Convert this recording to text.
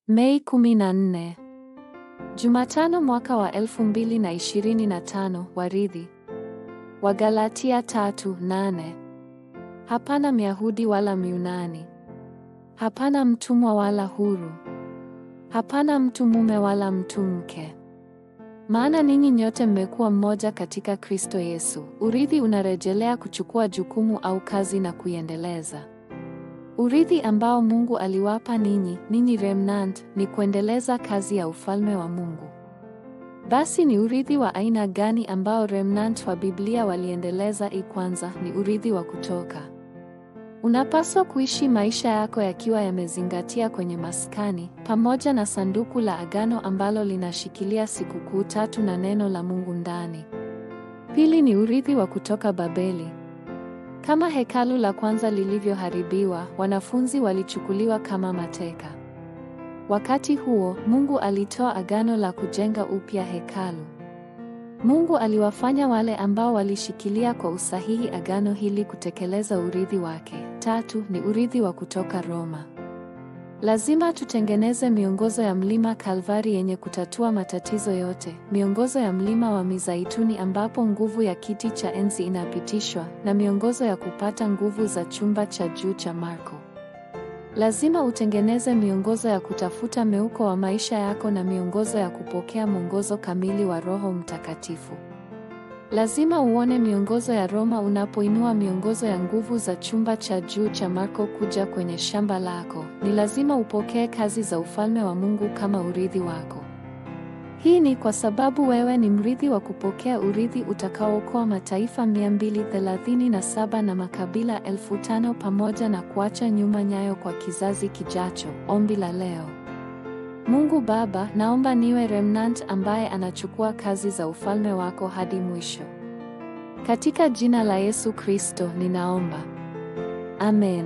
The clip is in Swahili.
Mei 14. Jumatano mwaka wa 2025. Warithi. Wagalatia 3:8. Hapana Myahudi wala Myunani. Hapana mtumwa wala huru. Hapana mtu mume wala mtu mke. Maana ninyi nyote mmekuwa mmoja katika Kristo Yesu. Urithi unarejelea kuchukua jukumu au kazi na kuiendeleza. Urithi ambao Mungu aliwapa ninyi remnant, ni kuendeleza kazi ya ufalme wa Mungu. Basi ni urithi wa aina gani ambao remnant wa Biblia waliendeleza? Kwanza ni urithi wa kutoka. Unapaswa kuishi maisha yako yakiwa yamezingatia kwenye maskani, pamoja na sanduku la agano ambalo linashikilia sikukuu tatu na neno la Mungu ndani. Pili ni urithi wa kutoka Babeli. Kama hekalu la kwanza lilivyoharibiwa, wanafunzi walichukuliwa kama mateka. Wakati huo, Mungu alitoa agano la kujenga upya hekalu. Mungu aliwafanya wale ambao walishikilia kwa usahihi agano hili kutekeleza urithi wake. Tatu ni urithi wa kutoka Roma. Lazima tutengeneze miongozo ya mlima Kalvari yenye kutatua matatizo yote, miongozo ya mlima wa Mizaituni ambapo nguvu ya kiti cha enzi inapitishwa, na miongozo ya kupata nguvu za chumba cha juu cha Marko. Lazima utengeneze miongozo ya kutafuta meuko wa maisha yako na miongozo ya kupokea mwongozo kamili wa Roho Mtakatifu. Lazima uone miongozo ya Roma unapoinua miongozo ya nguvu za chumba cha juu cha Marko kuja kwenye shamba lako. Ni lazima upokee kazi za ufalme wa Mungu kama urithi wako. Hii ni kwa sababu wewe ni mrithi wa kupokea urithi utakaookoa mataifa 237 na makabila 5,000 pamoja na kuacha nyuma nyayo kwa kizazi kijacho. Ombi la leo. Mungu Baba, naomba niwe remnant ambaye anachukua kazi za ufalme wako hadi mwisho. Katika jina la Yesu Kristo ninaomba. Amen.